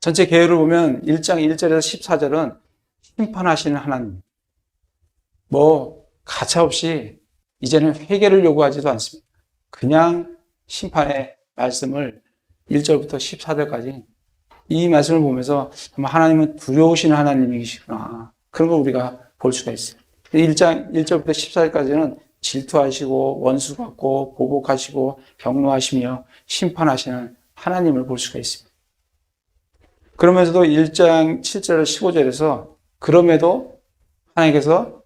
전체 계율을 보면 1장 1절에서 14절은 심판하시는 하나님. 가차없이 이제는 회개를 요구하지도 않습니다. 그냥 심판의 말씀을 1절부터 14절까지 이 말씀을 보면서 하나님은 두려우신 하나님이시구나. 그런 걸 우리가 볼 수가 있어요. 1장 1절부터 14절까지는 질투하시고 원수 같고 보복하시고 경노하시며 심판하시는 하나님을 볼 수가 있습니다. 그러면서도 1장 7절 15절에서 그럼에도 하나님께서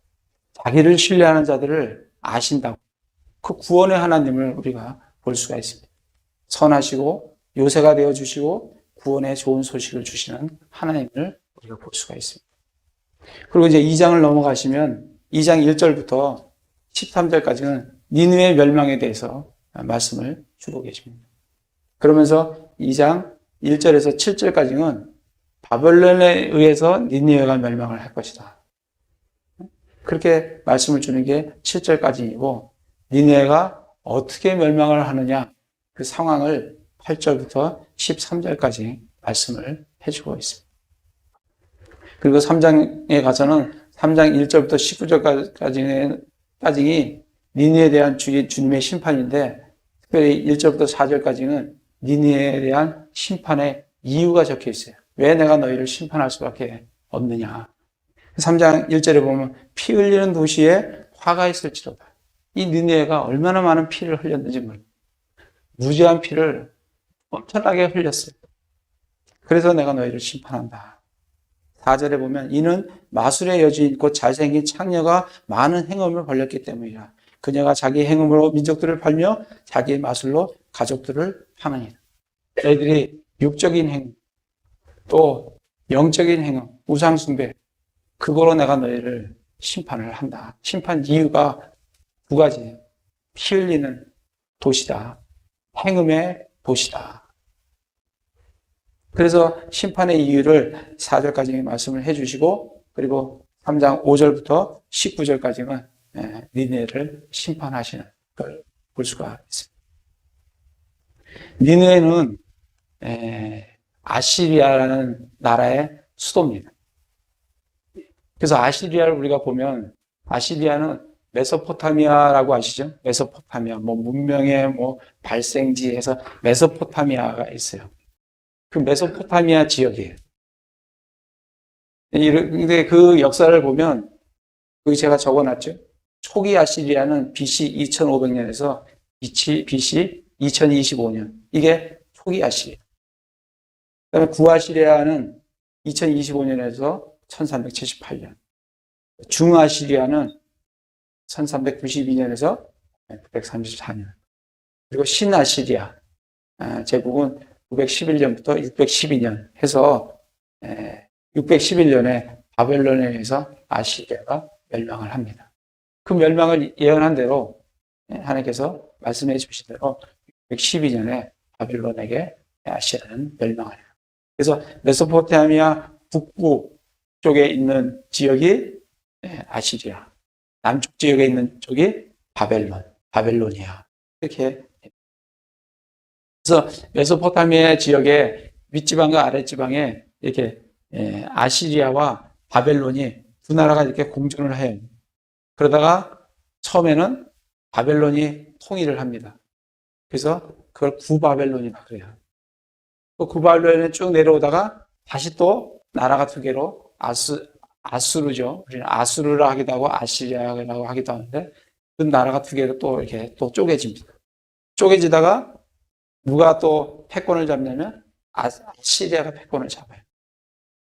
자기를 신뢰하는 자들을 아신다고 그 구원의 하나님을 우리가 볼 수가 있습니다. 선하시고 요새가 되어주시고 구원의 좋은 소식을 주시는 하나님을 우리가 볼 수가 있습니다. 그리고 이제 2장을 넘어가시면 2장 1절부터 13절까지는 니느웨 멸망에 대해서 말씀을 주고 계십니다. 그러면서 2장 1절에서 7절까지는 바벨론에 의해서 니느웨가 멸망을 할 것이다. 그렇게 말씀을 주는 게 7절까지이고 니느웨가 어떻게 멸망을 하느냐 그 상황을 8절부터 13절까지 말씀을 해주고 있습니다. 그리고 3장에 가서는 3장 1절부터 19절까지 니느웨에 대한 주님의 심판인데 특별히 1절부터 4절까지는 니느웨에 대한 심판의 이유가 적혀 있어요. 왜 내가 너희를 심판할 수밖에 없느냐. 3장 1절에 보면 피 흘리는 도시에 화가 있을지로다. 이 니느웨가 얼마나 많은 피를 흘렸는지 모릅니다. 무지한 피를 엄청나게 흘렸어요. 그래서 내가 너희를 심판한다. 4절에 보면 이는 마술의 여주인 곧 잘생긴 창녀가 많은 행음을 벌였기 때문이라. 그녀가 자기 행음으로 민족들을 팔며 자기의 마술로 가족들을 파느니라. 너희들이 육적인 행음 또 영적인 행음 우상 숭배 그거로 내가 너희를 심판을 한다. 심판 이유가 두 가지예요. 피 흘리는 도시다. 행음의 도시다. 그래서 심판의 이유를 4절까지 말씀을 해주시고 그리고 3장 5절부터 19절까지는 니느웨를 심판하시는 걸 볼 수가 있습니다. 니느웨는 아시리아라는 나라의 수도입니다. 그래서 아시리아를 우리가 보면 아시리아는 메소포타미아라고 아시죠? 메소포타미아, 문명의 발생지에서 메소포타미아가 있어요. 그 메소포타미아 지역이에요. 근데 그 역사를 보면, 여기 제가 적어놨죠? 초기 아시리아는 BC 2500년에서 BC 2025년. 이게 초기 아시리아. 그 다음에 구아시리아는 2025년에서 1378년. 중아시리아는 1392년에서 934년. 그리고 신아시리아 제국은 911년부터 612년 해서 611년에 바벨론에 의해서 아시리아가 멸망을 합니다. 그 멸망을 예언한 대로 하나님께서 말씀해 주신 대로 612년에 바벨론에게 아시리아는 멸망을 해요. 그래서 메소포타미아 북부 쪽에 있는 지역이 아시리아, 남쪽 지역에 있는 쪽이 바벨로니아. 이렇게. 그래서 메소포타미아 지역의 윗지방과 아랫지방에 이렇게 아시리아와 바벨론이 두 나라가 이렇게 공존을 해요. 그러다가 처음에는 바벨론이 통일을 합니다. 그래서 그걸 구바벨론이라고 그래요. 또 구바벨론에 쭉 내려오다가 다시 또 나라가 두 개로 아수르죠. 우리는 아수르라 하기도 하고 아시리아라고 하기도 하는데 그 나라가 두 개로 또 이렇게 또 쪼개집니다. 쪼개지다가 누가 또 패권을 잡냐면 아시리아가 패권을 잡아요.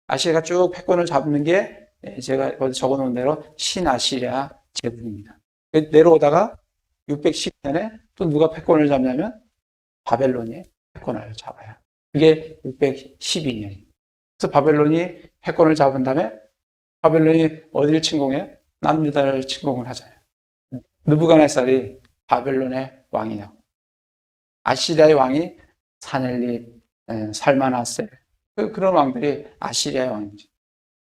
아시리아가 쭉 패권을 잡는 게 제가 어디 적어놓은 대로 신아시리아 제국입니다. 내려오다가 610년에 또 누가 패권을 잡냐면 바벨론이 패권을 잡아요. 그게 612년입니다. 그래서 바벨론이 패권을 잡은 다음에 바벨론이 어디를 침공해요? 남유다를 침공을 하잖아요. 느부갓네살이 바벨론의 왕이냐고. 아시리아의 왕이 사넬립, 살마나세 그런 왕들이 아시리아의 왕이죠.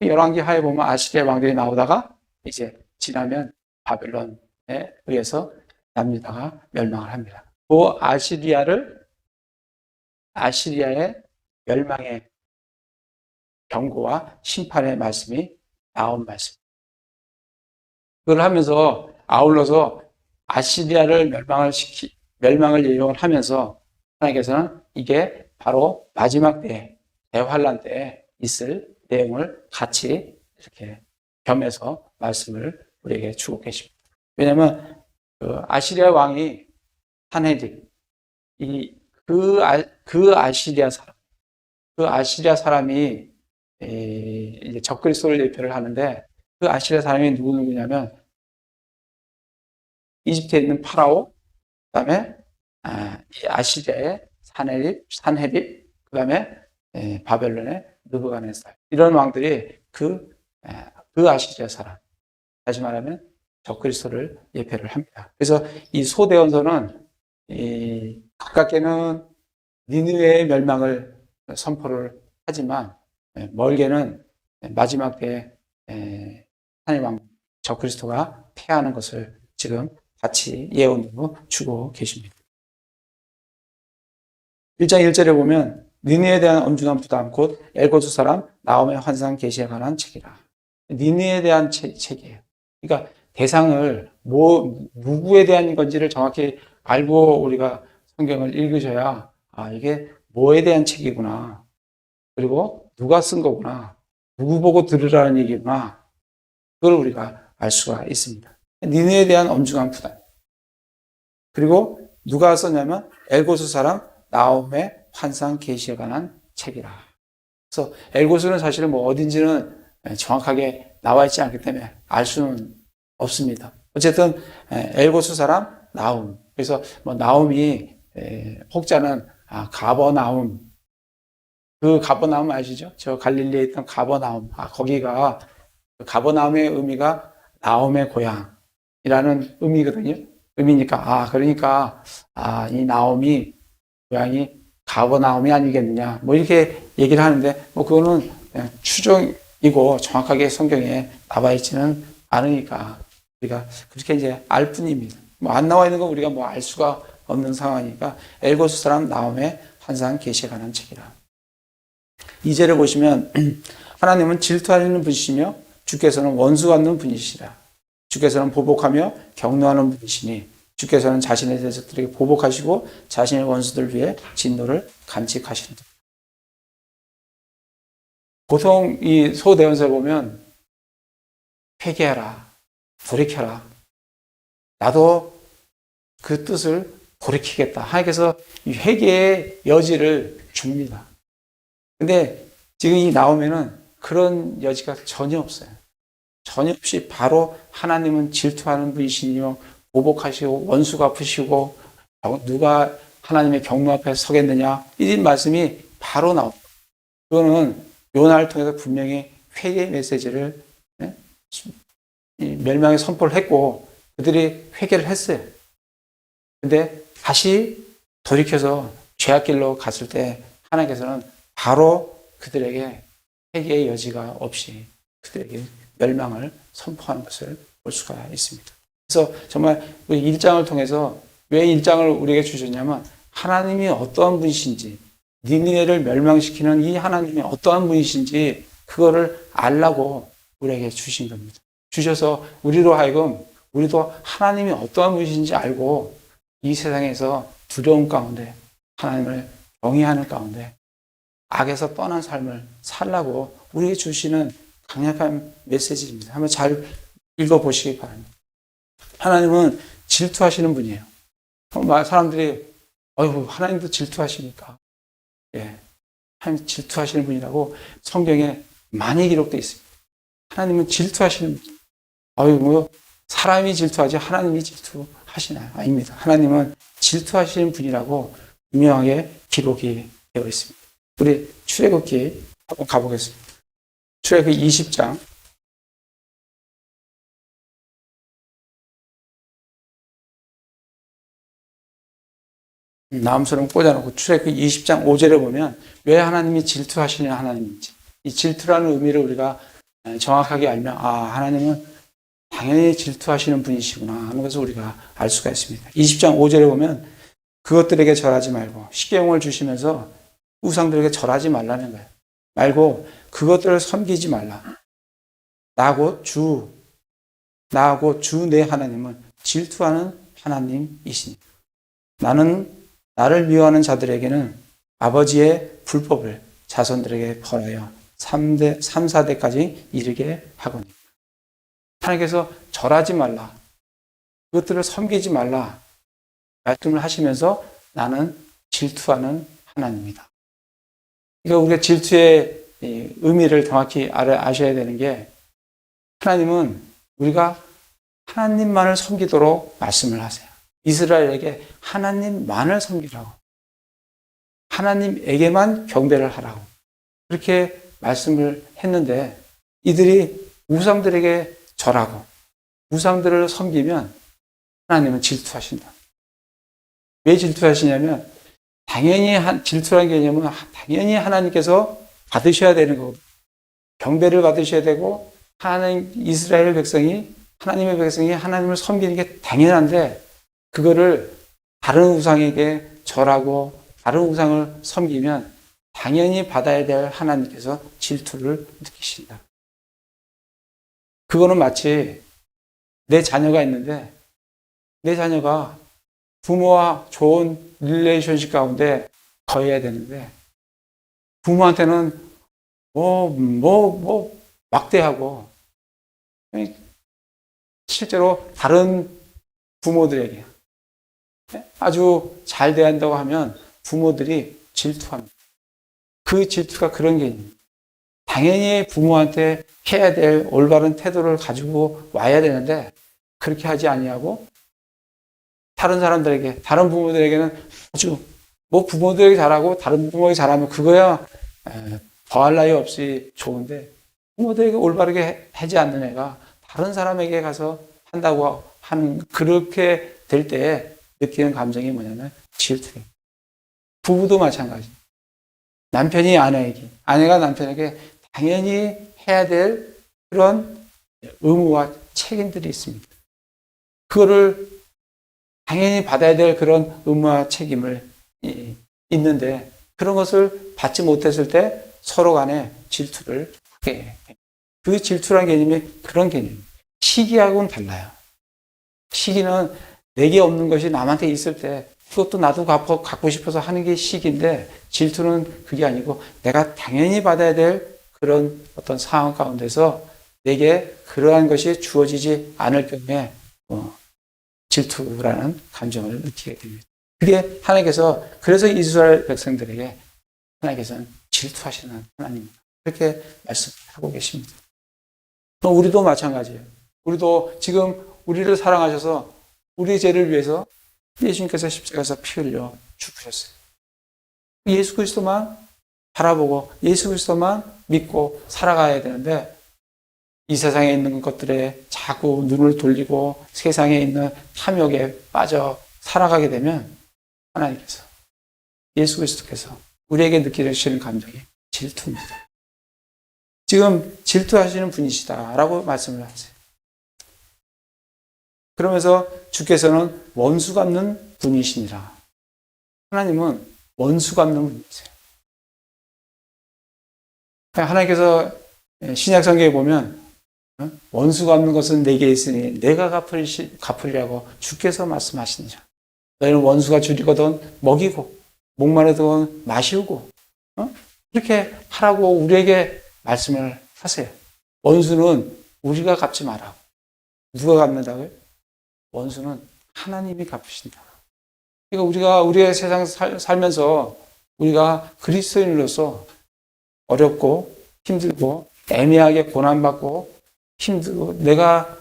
열왕기 하에 보면 아시리아 왕들이 나오다가 이제 지나면 바벨론에 의해서 남유다가 멸망을 합니다. 그 아시리아의 멸망의 경고와 심판의 말씀이 나온 말씀. 그걸 하면서 아울러서 아시리아를 멸망을 예언을 하면서 하나님께서는 이게 바로 마지막 때, 대환란 때에 있을 내용을 같이 이렇게 겸해서 말씀을 우리에게 주고 계십니다. 왜냐하면 그 아시리아 왕이 산헤립, 그 아시리아 사람이 이제 적그리스도를 예표를 하는데 그 아시리아 사람이 누구냐면 이집트에 있는 파라오, 그다음에 아시리아의 산헤립, 그다음에 바벨론의 느부갓네살 이런 왕들이 그 아시리아 사람, 다시 말하면 적그리스도를 예표를 합니다. 그래서 이 소대원서는 가깝게는 니느웨의 멸망을 선포를 하지만 멀게는 마지막 때에 하나님 왕 적그리스도가 패하는 것을 지금 같이 예언으로 주고 계십니다. 1장 1절에 보면 니느웨에 대한 엄중한 부담 곧 엘고스 사람 나홈의 환상 계시에 관한 책이라. 니느웨에 대한 책이에요. 그러니까 대상을 누구에 대한 건지를 정확히 알고 우리가 성경을 읽으셔야 이게 뭐에 대한 책이구나. 그리고 누가 쓴 거구나. 누구 보고 들으라는 얘기구나. 그걸 우리가 알 수가 있습니다. 니느웨에 대한 엄중한 부담. 그리고 누가 썼냐면 엘고스 사람 나홈의 환상 계시에 관한 책이라. 그래서 엘고스는 사실은 뭐 어딘지는 정확하게 나와 있지 않기 때문에 알 수는 없습니다. 어쨌든 엘고스 사람 나홈. 그래서 뭐 나홈이 혹자는 가버나움. 그 가버나움 아시죠? 저 갈릴리에 있던 가버나움. 거기가 가버나움의 의미가 나홈의 고향이라는 의미거든요. 의미니까 그러니까 이 나홈이 고향이 가버나움이 아니겠느냐. 뭐 이렇게 얘기를 하는데 뭐 그거는 추정이고 정확하게 성경에 나와 있지는 않으니까 우리가 그렇게 이제 알 뿐입니다. 뭐 안 나와 있는 거 우리가 뭐 알 수가 없는 상황이니까 엘고스 사람 나홈의 환상 계시에 관한 책이라. 2절에 보시면 하나님은 질투하는 분이시며 주께서는 원수 갚는 분이시라. 주께서는 보복하며 경노하는 분이시니 주께서는 자신의 대적들에게 보복하시고 자신의 원수들 위해 진노를 간직하시는다. 보통 이 소대원서에 보면 회개하라, 돌이켜라. 나도 그 뜻을 돌이키겠다. 하나님께서 이 회개의 여지를 줍니다. 근데 지금 이 나오면은 그런 여지가 전혀 없어요. 전혀 없이 바로 하나님은 질투하는 분이시며 보복하시고 원수 갚으시고 누가 하나님의 경로 앞에 서겠느냐 이 말씀이 바로 나옵니다. 그거는 요나를 통해서 분명히 회개의 메시지를 멸망의 선포를 했고 그들이 회개를 했어요. 근데 다시 돌이켜서 죄악길로 갔을 때 하나님께서는 바로 그들에게 회개의 여지가 없이 그들에게 멸망을 선포하는 것을 볼 수가 있습니다. 그래서 정말 우리 1장을 통해서 왜 1장을 우리에게 주셨냐면 하나님이 어떠한 분이신지 니느웨를 멸망시키는 이 하나님이 어떠한 분이신지 그거를 알라고 우리에게 주신 겁니다. 주셔서 우리로 하여금 우리도 하나님이 어떠한 분이신지 알고 이 세상에서 두려움 가운데 하나님을 경외하는 가운데 악에서 떠난 삶을 살라고 우리에게 주시는 강력한 메시지입니다. 한번 잘 읽어보시기 바랍니다. 하나님은 질투하시는 분이에요. 사람들이 하나님도 질투하시니까 하나님 질투하시는 분이라고 성경에 많이 기록되어 있습니다. 하나님은 질투하시는 분. 사람이 질투하지 하나님이 질투하시나요? 아닙니다. 하나님은 질투하시는 분이라고 분명하게 기록이 되어 있습니다. 우리 출애굽기 한번 가보겠습니다. 출애굽기 20장 나무처럼 꽂아놓고 출애굽기 20장 5절에 보면 왜 하나님이 질투하시는 하나님인지 이 질투라는 의미를 우리가 정확하게 알면 하나님은 당연히 질투하시는 분이시구나 하는 것을 우리가 알 수가 있습니다. 20장 5절에 보면 그것들에게 절하지 말고 식경을 주시면서 우상들에게 절하지 말라는 거예요. 말고 그것들을 섬기지 말라. 나하고 주 내 하나님은 질투하는 하나님이시니 나는 나를 미워하는 자들에게는 아버지의 불법을 자손들에게 벌하여 3대, 3, 4대까지 이르게 하거니. 하나님께서 절하지 말라. 그것들을 섬기지 말라. 말씀을 하시면서 나는 질투하는 하나님이다. 그러니까 우리가 질투의 의미를 정확히 아셔야 되는 게 하나님은 우리가 하나님만을 섬기도록 말씀을 하세요. 이스라엘에게 하나님만을 섬기라고. 하나님에게만 경배를 하라고. 그렇게 말씀을 했는데 이들이 우상들에게 절하고 우상들을 섬기면 하나님은 질투하신다. 왜 질투하시냐면 당연히 질투라는 개념은 당연히 하나님께서 받으셔야 되는 거거든요. 경배를 받으셔야 되고 하나님 이스라엘 백성이 하나님의 백성이 하나님을 섬기는 게 당연한데 그거를 다른 우상에게 절하고 다른 우상을 섬기면 당연히 받아야 될 하나님께서 질투를 느끼신다. 그거는 마치 내 자녀가 있는데 내 자녀가 부모와 좋은 릴레이션십 가운데 거해야 되는데 부모한테는 막대하고 실제로 다른 부모들에게 아주 잘 대한다고 하면 부모들이 질투합니다. 그 질투가 그런 개념입니다. 당연히 부모한테 해야 될 올바른 태도를 가지고 와야 되는데 그렇게 하지 아니하고 다른 사람들에게, 다른 부모들에게는 아주 부모들에게 잘하고 다른 부모에게 잘하면 그거야 더할 나위 없이 좋은데 부모들에게 올바르게 하지 않는 애가 다른 사람에게 가서 한다고 하는 그렇게 될 때에 느끼는 감정이 뭐냐면 질투. 부부도 마찬가지. 남편이 아내에게, 아내가 남편에게 당연히 해야 될 그런 의무와 책임들이 있습니다. 그거를 당연히 받아야 될 그런 의무와 책임을 있는데 그런 것을 받지 못했을 때 서로 간에 질투를 하게 됩니다. 그 질투라는 개념이 그런 개념입니다. 시기하고는 달라요. 시기는 내게 없는 것이 남한테 있을 때 그것도 나도 갖고 싶어서 하는 게 시기인데 질투는 그게 아니고 내가 당연히 받아야 될 그런 어떤 상황 가운데서 내게 그러한 것이 주어지지 않을 경우에 질투라는 감정을 느끼게 됩니다. 그게 하나님께서 그래서 이스라엘 백성들에게 하나님께서는 질투하시는 하나님입니다. 그렇게 말씀하고 계십니다. 우리도 마찬가지예요. 우리도 지금 우리를 사랑하셔서 우리의 죄를 위해서 예수님께서 십자가에서 피 흘려 죽으셨어요. 예수 그리스도만 바라보고 예수 그리스도만 믿고 살아가야 되는데 이 세상에 있는 것들에 자꾸 눈을 돌리고 세상에 있는 탐욕에 빠져 살아가게 되면 하나님께서 예수 그리스도께서 우리에게 느끼시는 감정이 질투입니다. 지금 질투하시는 분이시다라고 말씀을 하세요. 그러면서 주께서는 원수 갚는 분이시니라. 하나님은 원수 갚는 분이세요. 하나님께서 신약 성경에 보면 원수 갚는 것은 내게 있으니 내가 갚으리라고 주께서 말씀하시니라. 너희는 원수가 줄이거든 먹이고 목마르든 마시고 이렇게 하라고 우리에게 말씀을 하세요. 원수는 우리가 갚지 말라고. 누가 갚는다고요? 원수는 하나님이 갚으신다. 그러니까 우리의 세상 살면서 우리가 그리스도인으로서 어렵고 힘들고 애매하게 고난받고 힘들고 내가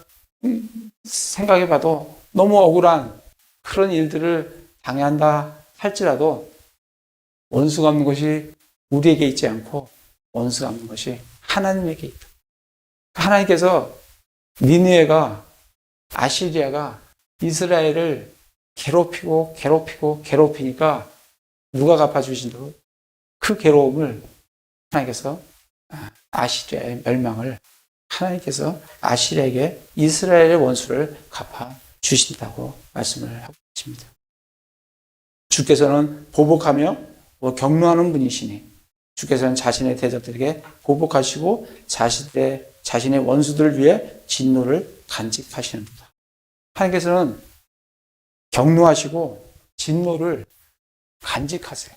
생각해봐도 너무 억울한 그런 일들을 당한다 할지라도 원수 갚는 것이 우리에게 있지 않고 원수 갚는 것이 하나님에게 있다. 하나님께서 니느웨가 아시리아가 이스라엘을 괴롭히니까 누가 갚아주신다고? 그 괴로움을 하나님께서 아시리아의 멸망을 하나님께서 아시리아에게 이스라엘의 원수를 갚아주신다고 말씀을 하고 계십니다. 주께서는 보복하며 격노하는 분이시니 주께서는 자신의 대적들에게 보복하시고 자신의 원수들을 위해 진노를 간직하시는구나. 하나님께서는 경노하시고 진노를 간직하세요.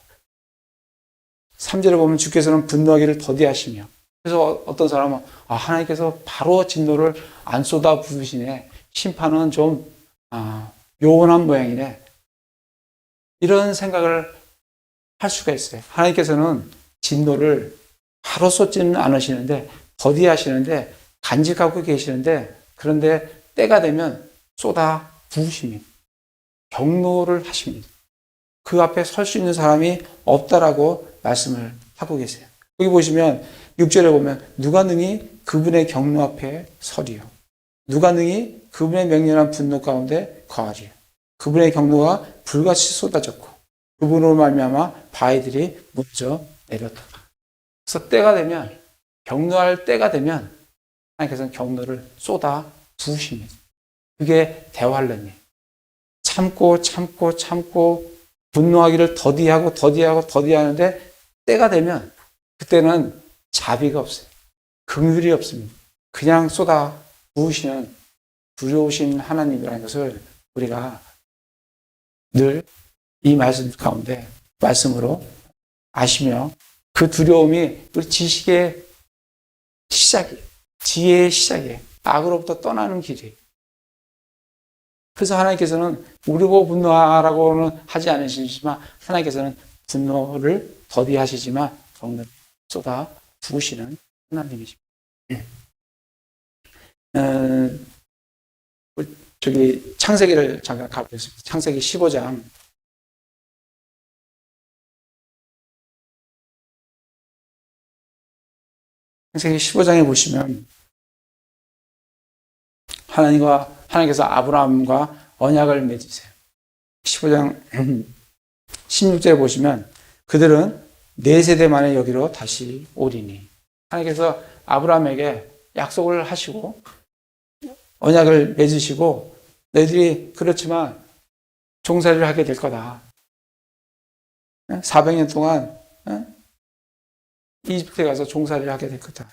3절에 보면 주께서는 분노하기를 더디하시며, 그래서 어떤 사람은 하나님께서 바로 진노를 안 쏟아 부으시네, 심판은 좀 요원한 모양이네, 이런 생각을 할 수가 있어요. 하나님께서는 진노를 바로 쏟지는 않으시는데 더디하시는데 간직하고 계시는데, 그런데 때가 되면 쏟아 부으십니다. 경노를 하십니다. 그 앞에 설 수 있는 사람이 없다라고 말씀을 하고 계세요. 여기 보시면 6절에 보면 누가 능히 그분의 경노 앞에 서리요, 누가 능히 그분의 맹렬한 분노 가운데 거하리요. 그분의 경노가 불같이 쏟아졌고 그분으로 말미암아 바위들이 무너져 내렸다. 그래서 때가 되면, 경노할 때가 되면 하나님께서는 경노를 쏟아 부으십니다. 그게 대환란이에요. 참고 분노하기를 더디하는데 때가 되면 그때는 자비가 없어요. 긍휼이 없습니다. 그냥 쏟아 부으시는 두려우신 하나님이라는 것을 우리가 늘 이 말씀 가운데 말씀으로 아시며, 그 두려움이 우리 지식의 시작이에요. 지혜의 시작이에요. 악으로부터 떠나는 길이에요. 그래서 하나님께서는 우리 보고 분노하라고는 하지 않으시지만 하나님께서는 분노를 더디하시지만 경노를 쏟아 부으시는 하나님이십니다. 저기 창세기를 잠깐 가보겠습니다. 창세기 15장. 창세기 15장에 보시면 하나님께서 아브라함과 언약을 맺으세요. 15장 16절에 보시면 그들은 4세대 만에 여기로 다시 오리니, 하나님께서 아브라함에게 약속을 하시고 언약을 맺으시고 너희들이 그렇지만 종살이를 하게 될 거다. 400년 동안 이집트에 가서 종살이를 하게 될 거다.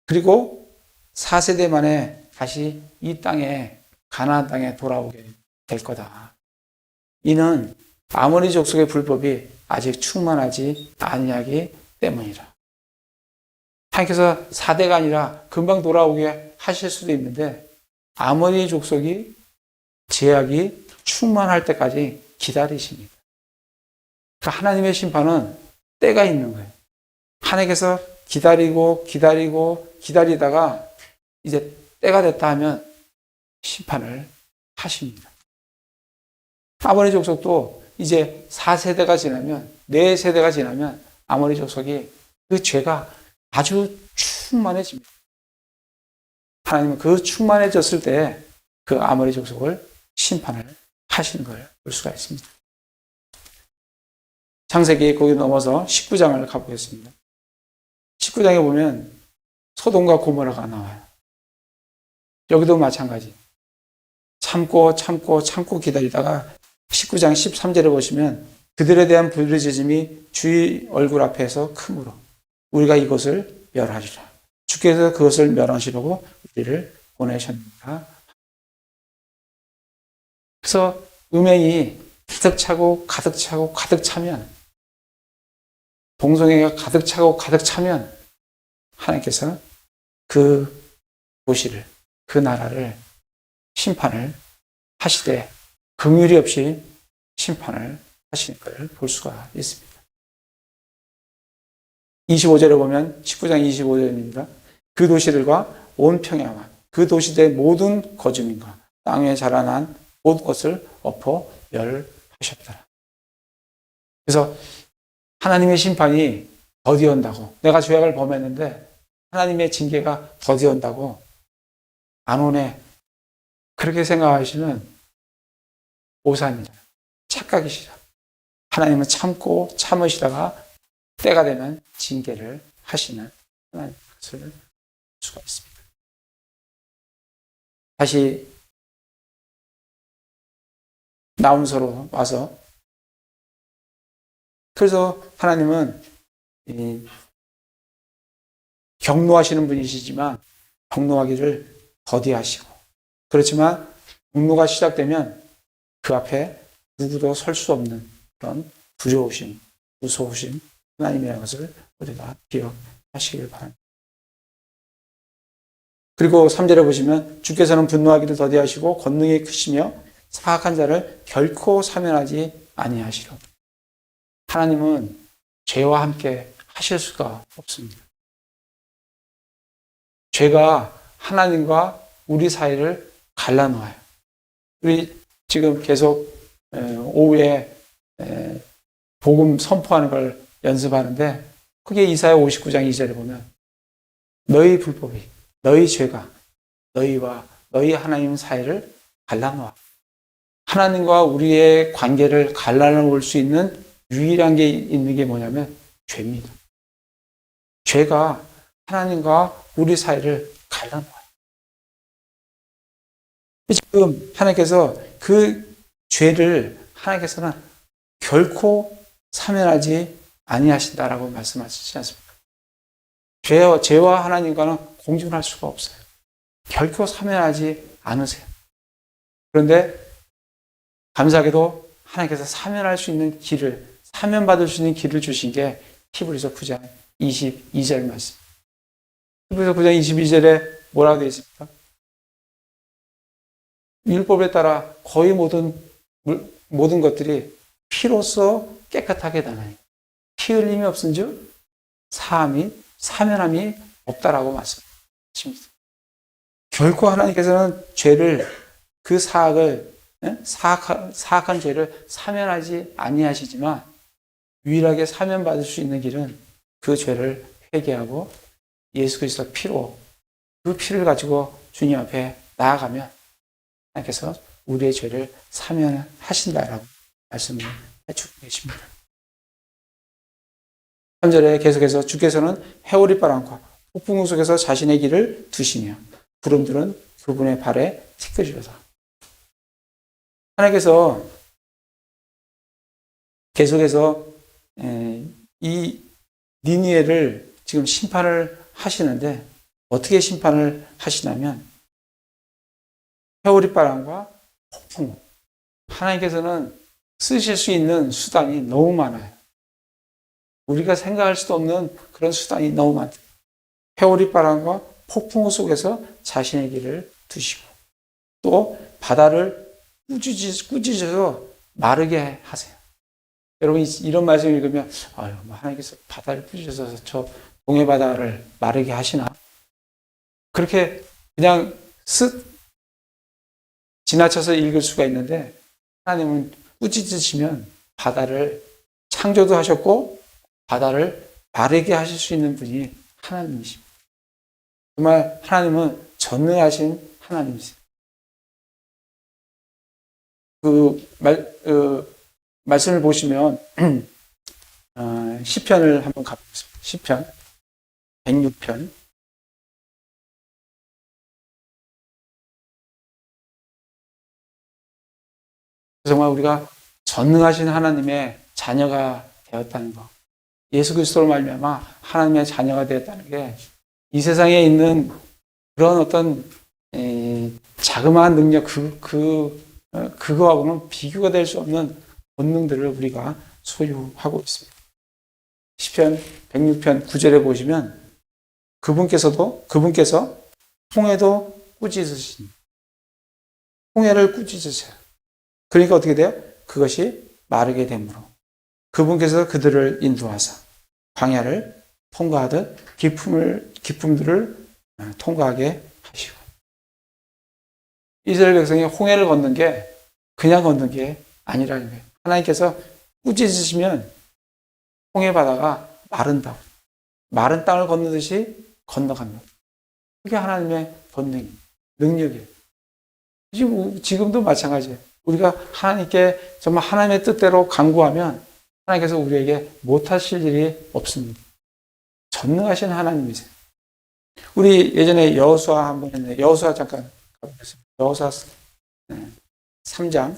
그리고 4세대 만에 다시 이 땅에, 가나안 땅에 돌아오게 될 거다. 이는 아모리 족속의 불법이 아직 충만하지 아니하기 때문이라. 하나님께서 4대가 아니라 금방 돌아오게 하실 수도 있는데 아모리 족속이 제약이 충만할 때까지 기다리십니다. 그러니까 하나님의 심판은 때가 있는 거예요. 하나님께서 기다리다가 이제 때가 됐다 하면 심판을 하십니다. 아모리 족속도 이제 4세대가 지나면, 4세대가 지나면 아모리 족속이 그 죄가 아주 충만해집니다. 하나님은 그 충만해졌을 때 그 아모리 족속을 심판을 하시는 걸 볼 수가 있습니다. 창세기 거기 넘어서 19장을 가보겠습니다. 19장에 보면 소돔과 고모라가 나와요. 여기도 마찬가지. 참고 기다리다가 19장 13절에 보시면 그들에 대한 부르짖음이 주의 얼굴 앞에서 크므로 우리가 이것을 멸하리라. 주께서 그것을 멸하시려고 우리를 보내셨는가. 그래서 음행이 가득 차면, 동성애가 가득 차면 하나님께서 그 도시를, 그 나라를 심판을 하시되 긍휼이 없이 심판을 하시는 걸 볼 수가 있습니다. 25절에 보면 19장 25절입니다. 그 도시들과 온 평야와 그 도시들의 모든 거주민과 땅에 자라난 모든 것을 엎어 멸하셨더라. 그래서 하나님의 심판이 더디 온다고, 내가 죄악을 범했는데 하나님의 징계가 더디 온다고 안 오네, 그렇게 생각하시면 오산이다, 착각이시다. 하나님은 참으시다가 때가 되면 징계를 하시는 하나님의 것을 볼 수가 있습니다. 다시 나온서로 와서, 그래서 하나님은 이 경노하시는 분이시지만 경노하기를 더디하시고, 그렇지만 경노가 시작되면 그 앞에 누구도 설 수 없는 그런 두려우심, 무서우심, 하나님의 것을 우리가 기억하시길 바랍니다. 그리고 3절에 보시면 주께서는 분노하기를 더디하시고 권능이 크시며 사악한 자를 결코 사면하지 아니하시려. 하나님은 죄와 함께 하실 수가 없습니다. 죄가 하나님과 우리 사이를 갈라놓아요. 우리 지금 계속 오후에 복음 선포하는 걸 연습하는데, 그게 이사야 59장 2절에 보면 너희 불법이, 너희 죄가 너희와 너희 하나님 사이를 갈라놓아. 하나님과 우리의 관계를 갈라놓을 수 있는 유일한 게 있는 게 뭐냐면 죄입니다. 죄가 하나님과 우리 사이를 갈라놓아요. 지금 하나님께서 그 죄를 하나님께서는 결코 사면하지 아니하신다라고 말씀하시지 않습니까? 죄와 하나님과는 공존할 수가 없어요. 결코 사면하지 않으세요. 그런데 감사하게도 하나님께서 사면할 수 있는 길을, 사면받을 수 있는 길을 주신 게 히브리서 9장 22절 말씀. 히브리서 9장 22절에 뭐라고 되어 있습니까? 율법에 따라 거의 모든 것들이 피로써 깨끗하게 나나니 피 흘림이 없은즉 사면함이 없다라고 말씀하십니다. 결코 하나님께서는 죄를, 그 사악한 죄를 사면하지 아니하시지만 유일하게 사면받을 수 있는 길은 그 죄를 회개하고 예수 그리스도 피로, 그 피를 가지고 주님 앞에 나아가면 하나님께서 우리의 죄를 사면하신다라고 말씀을 해주고 계십니다. 3절에 계속해서 주께서는 해오리바람과 폭풍우 속에서 자신의 길을 두시며 구름들은 그분의 발에 티끌이로다. 하나님께서 계속해서 이 니느웨를 지금 심판을 하시는데, 어떻게 심판을 하시냐면 해오리바람과 폭풍. 하나님께서는 쓰실 수 있는 수단이 너무 많아요. 우리가 생각할 수도 없는 그런 수단이 너무 많다. 해오리바람과 폭풍 속에서 자신의 길을 두시고, 또 바다를 꾸짖어서 마르게 하세요. 여러분, 이런 말씀 읽으면 하나님께서 바다를 꾸짖어서 저 동해 바다를 마르게 하시나? 그렇게 그냥 지나쳐서 읽을 수가 있는데, 하나님은 꾸짖으시면 바다를 창조도 하셨고 바다를 마르게 하실 수 있는 분이 하나님이십니다. 정말 하나님은 전능하신 하나님이세요. 말씀을 보시면 시편을 한번 가보겠습니다. 시편 106편. 정말 우리가 전능하신 하나님의 자녀가 되었다는 것, 예수 그리스도로 말미암아 하나님의 자녀가 되었다는 게 이 세상에 있는 그런 어떤 자그마한 능력, 그거하고는 비교가 될 수 없는 본능들을 우리가 소유하고 있습니다. 시편 106편 9절에 보시면 그분께서 홍해도 꾸짖으신, 홍해를 꾸짖으세요. 그러니까 어떻게 돼요? 그것이 마르게 되므로 그분께서 그들을 인도하사 광야를 통과하듯 기품들을 통과하게 하시고. 이스라엘 백성이 홍해를 걷는 게 그냥 걷는 게 아니라는 거예요. 하나님께서 꾸짖으시면 홍해 바다가 마른다고. 마른 땅을 걷는듯이 건너갑니다. 그게 하나님의 본능, 능력이에요. 지금도 마찬가지예요. 우리가 하나님께 정말 하나님의 뜻대로 간구하면 하나님께서 우리에게 못하실 일이 없습니다. 전능하신 하나님이세요. 우리 예전에 여호수아 한번 했는데, 여호수아 잠깐 가보겠습니다. 여호수아 3장.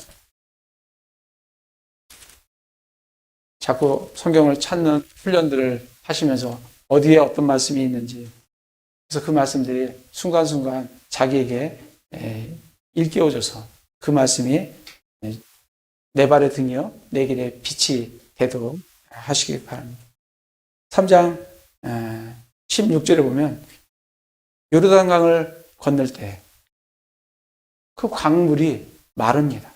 자꾸 성경을 찾는 훈련들을 하시면서 어디에 어떤 말씀이 있는지, 그래서 그 말씀들이 순간순간 자기에게 일깨워져서 그 말씀이 내 발의 등이요 내 길에 빛이 되도록 하시기 바랍니다. 3장 16절에 보면 요르단강을 건널 때 그 강물이 마릅니다.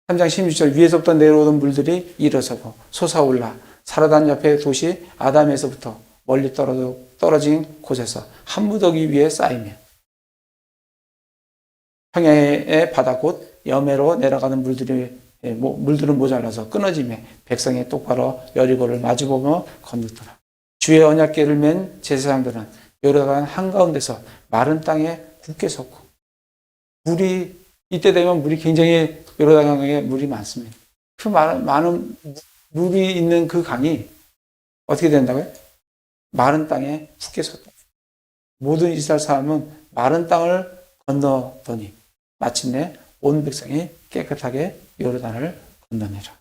3장 16절 위에서부터 내려오던 물들이 일어서고 솟아올라 사르단 옆의 도시 아담에서부터 멀리 떨어진 곳에서 한 무더기 위에 쌓이며 평야의 바다 곧 여매로 내려가는 물들은 모자라서 끊어지며 백성이 똑바로 여리고를 마주보며 건넜더라. 주의 언약궤를 맨 제사장들은 요르단 한가운데서 마른 땅에 굳게 섰고 물이 이때 되면 물이 굉장히 요르단강에 물이 많습니다. 그 많은 물이 있는 그 강이 어떻게 된다고요? 마른 땅에 굳게 섰다. 모든 이스라엘 사람은 마른 땅을 건너더니 마침내 온 백성이 깨끗하게 요르단을 건너내라.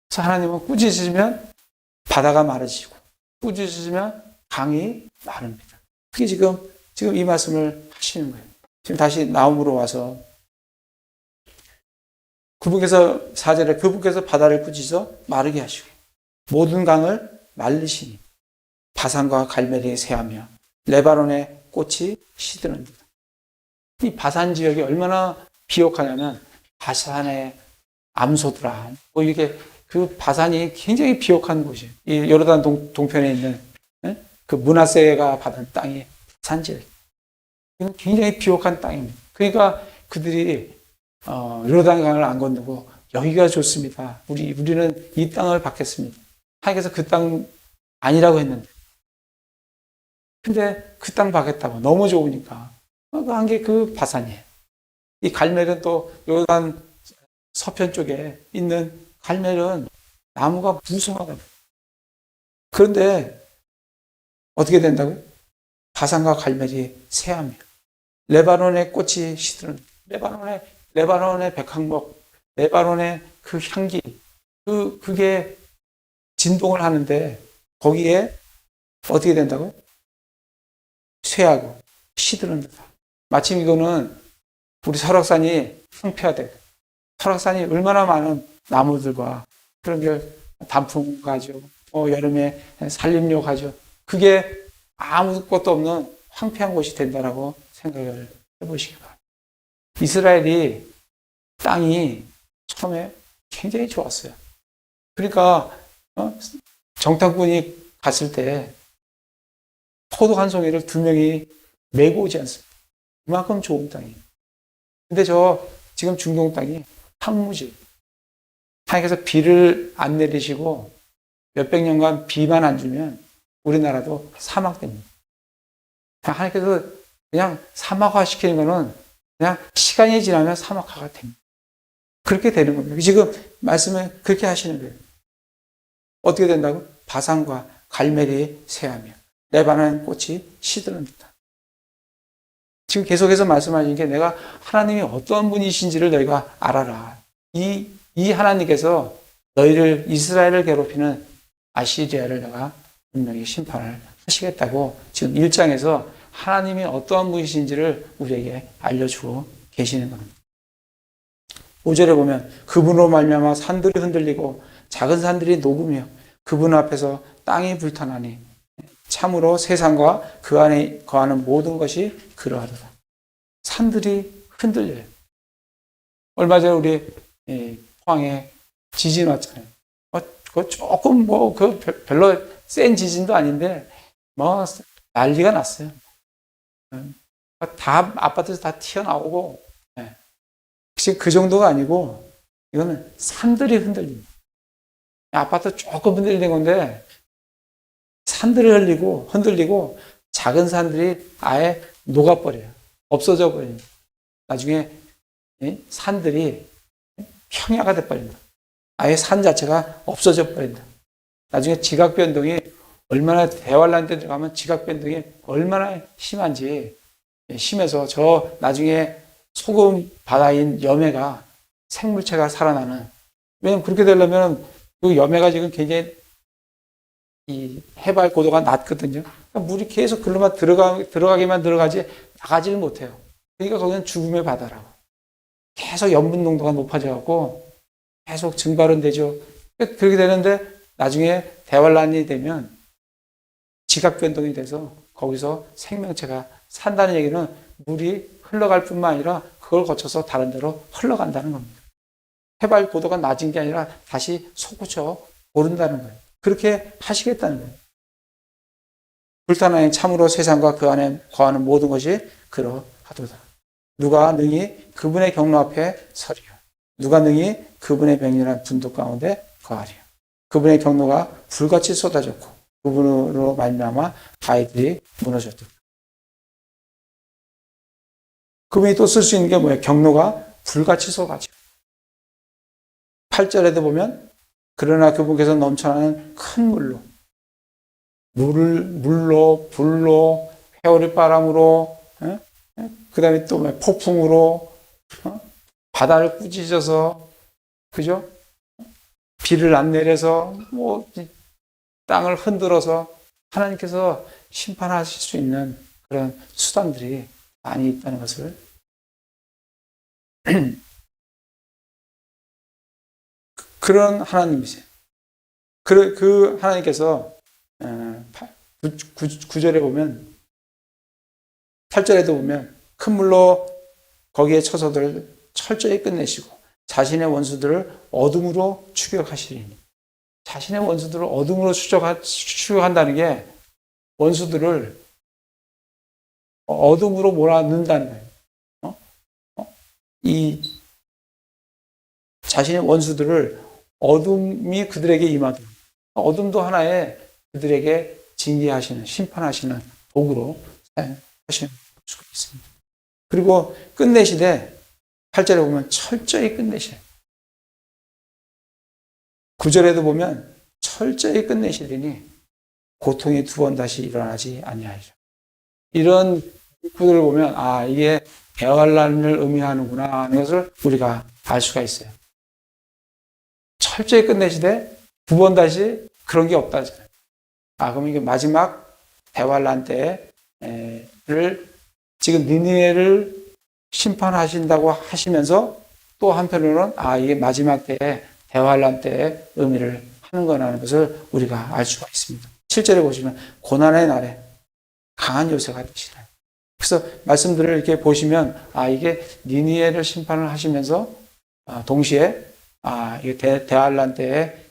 그래서 하나님은 꾸짖으시면 바다가 마르시고 꾸짖으시면 강이 마릅니다. 그게 지금 이 말씀을 하시는 거예요. 지금 다시 나움으로 와서 그분께서 4절에 그분께서 바다를 꾸짖어 마르게 하시고 모든 강을 말리시니 바산과 갈멜이 새하며 레바논의 꽃이 시드는다. 이 바산 지역이 얼마나 비옥하냐면 바산의 암소드라 뭐 이렇게 그 바산이 굉장히 비옥한 곳이에요. 이 요르단 동편에 있는 그 므낫세가 받은 땅이 바산 지역. 이건 굉장히 비옥한 땅입니다. 그러니까 그들이 요르단강을 안 건너고 여기가 좋습니다. 우리는 이 땅을 받겠습니다. 하나님께서 그 땅 아니라고 했는데 근데 그 땅 받겠다고 너무 좋으니까 한 게 그 바산이에요. 이 갈멜은 또 요르단 서편 쪽에 있는 갈멜은 나무가 무성하다. 그런데 어떻게 된다고요? 바산과 갈멜이 새하며 레바논의 꽃이 시드는 레바논의 백향목, 레바논의 그 향기, 그게 진동을 하는데 거기에 어떻게 된다고요? 쇠하고 시드는다. 마침 이거는 우리 설악산이 황폐화되고 설악산이 얼마나 많은 나무들과 그런 게 단풍 가지고 여름에 산림욕 가지고 그게 아무것도 없는 황폐한 곳이 된다라고 생각을 해보시기 바랍니다. 이스라엘이 땅이 처음에 굉장히 좋았어요. 그러니까 정탐꾼이 갔을 때 포도 한 송이를 2명이 메고 오지 않습니다. 그만큼 좋은 땅이에요. 근데 지금 중동 땅이 황무지. 하나님께서 비를 안 내리시고 몇백 년간 비만 안 주면 우리나라도 사막됩니다. 하나님께서 그냥 사막화 시키는 거는 그냥 시간이 지나면 사막화가 됩니다. 그렇게 되는 겁니다. 지금 말씀은 그렇게 하시는 거예요. 어떻게 된다고? 바산과 갈멜이 새하며 레바논 꽃이 시드는다. 지금 계속해서 말씀하시는 게 내가 하나님이 어떤 분이신지를 너희가 알아라. 이 하나님께서 너희를 이스라엘을 괴롭히는 아시리아를 내가 분명히 심판을 하시겠다고 지금 1장에서 하나님이 어떠한 분이신지를 우리에게 알려주고 계시는 겁니다. 5절에 보면 그분으로 말미암아 산들이 흔들리고 작은 산들이 녹으며 그분 앞에서 땅이 불타나니 참으로 세상과 그 안에 거하는 모든 것이 그러하도다. 산들이 흔들려요. 얼마 전에 우리 포항에 지진 왔잖아요. 조금 별로 센 지진도 아닌데 난리가 났어요. 다 아파트에서 다 튀어나오고 지금 그 정도가 아니고 이거는 산들이 흔들립니다. 아파트 조금 흔들리는 건데 산들이 흔들리고 작은 산들이 아예 녹아버려요. 없어져 버립니다. 나중에 산들이 평야가 돼버린다. 아예 산 자체가 없어져 버린다. 나중에 지각 변동이 얼마나 대환란 때 들어가면 지각 변동이 얼마나 심해서 나중에 소금 바다인 여매가 생물체가 살아나는. 왜냐면 그렇게 되려면 그 여매가 지금 굉장히 이 해발 고도가 낮거든요. 그러니까 물이 계속 글로만 들어가기만 들어가지 나가지를 못해요. 그러니까 거기는 죽음의 바다라고. 계속 염분 농도가 높아져갖고 계속 증발은 되죠. 그렇게 되는데 나중에 대환란이 되면 지각 변동이 돼서 거기서 생명체가 산다는 얘기는 물이 흘러갈 뿐만 아니라 그걸 거쳐서 다른 데로 흘러간다는 겁니다. 해발 고도가 낮은 게 아니라 다시 솟구쳐 오른다는 거예요. 그렇게 하시겠다는 거예요. 불타나니 참으로 세상과 그 안에 거하는 모든 것이 그러하도다. 누가 능히 그분의 경로 앞에 서리요. 누가 능히 그분의 맹렬한 분도 가운데 거하리요. 그분의 경로가 불같이 쏟아졌고 그분으로 말미암아 바위들이 무너졌다. 그분이 또 쓸 수 있는 게 뭐예요? 경로가 불같이 쏟아져. 8절에도 보면 그러나 그분께서 넘쳐나는 큰 물로 불로 회오리 바람으로 그 다음에 또 폭풍으로 바다를 꾸짖어서 그죠? 비를 안 내려서 뭐 땅을 흔들어서 하나님께서 심판하실 수 있는 그런 수단들이 많이 있다는 것을 그런 하나님이세요. 그 하나님께서 9절에 보면 8절에도 보면 큰 물로 거기에 처소들을 철저히 끝내시고 자신의 원수들을 어둠으로 추격하시리니 자신의 원수들을 어둠으로 추격한다는 게 원수들을 어둠으로 몰아넣는다는 거예요. 이 자신의 원수들을 어둠이 그들에게 임하도록 어둠도 하나의 그들에게 징계하시는 심판하시는 도구로 사용하시는 수가 있습니다. 그리고 끝내시되 8절에 보면 철저히 끝내시는 9절에도 보면 철저히 끝내시리니 고통이 두 번 다시 일어나지 아니하리라. 이런 구절을 보면 이게 대환란을 의미하는구나 하는 것을 우리가 알 수가 있어요. 철저히 끝내시되 두 번 다시 그런 게 없다잖아요. 그럼 이게 마지막 대환란 때를 지금 니느웨를 심판하신다고 하시면서 또 한편으로는 이게 마지막 때에 대환란 때의 의미를 하는 거라는 것을 우리가 알 수가 있습니다. 7절에 보시면 고난의 날에 강한 요새가 되시나요. 그래서 말씀들을 이렇게 보시면 이게 니느웨를 심판을 하시면서 동시에 이게 대환란 때의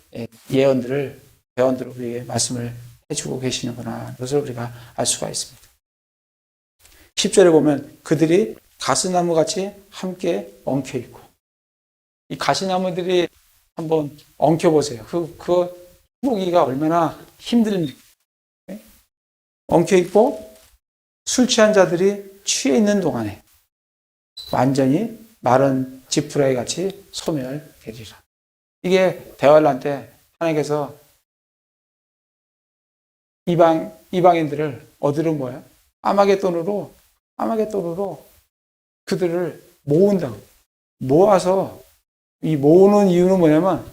예언들을 우리에게 말씀을 해주고 계시는구나 그것을 우리가 알 수가 있습니다. 10절에 보면 그들이 가시나무 같이 함께 엉켜 있고 이 가시나무들이 한번 엉켜 보세요. 그 보기가 얼마나 힘듭니까? 엉켜 있고 술 취한 자들이 취해 있는 동안에 완전히 마른 지푸라기 같이 소멸되리라. 이게 대환란 때 하나님께서 이방인들을 어디로 모아요? 아마겟돈으로 그들을 모은다고. 모아서 이 모으는 이유는 뭐냐면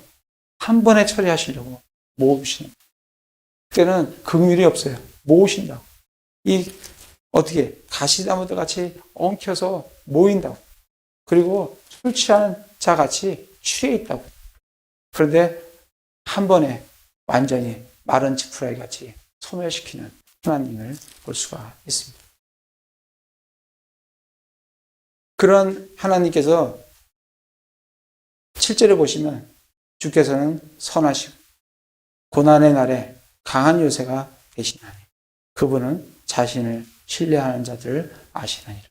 한 번에 처리하시려고 모으시는. 그때는 긍휼이 없어요. 모으신다고. 어떻게 가시나무들 같이 엉켜서 모인다고. 그리고 술 취하는 자 같이 취해 있다고. 그런데 한 번에 완전히 마른 지푸라기 같이 소멸시키는 하나님을 볼 수가 있습니다. 그런 하나님께서 7절에 보시면 주께서는 선하시고 고난의 날에 강한 요새가 되시나니 그분은 자신을 신뢰하는 자들을 아시나니라.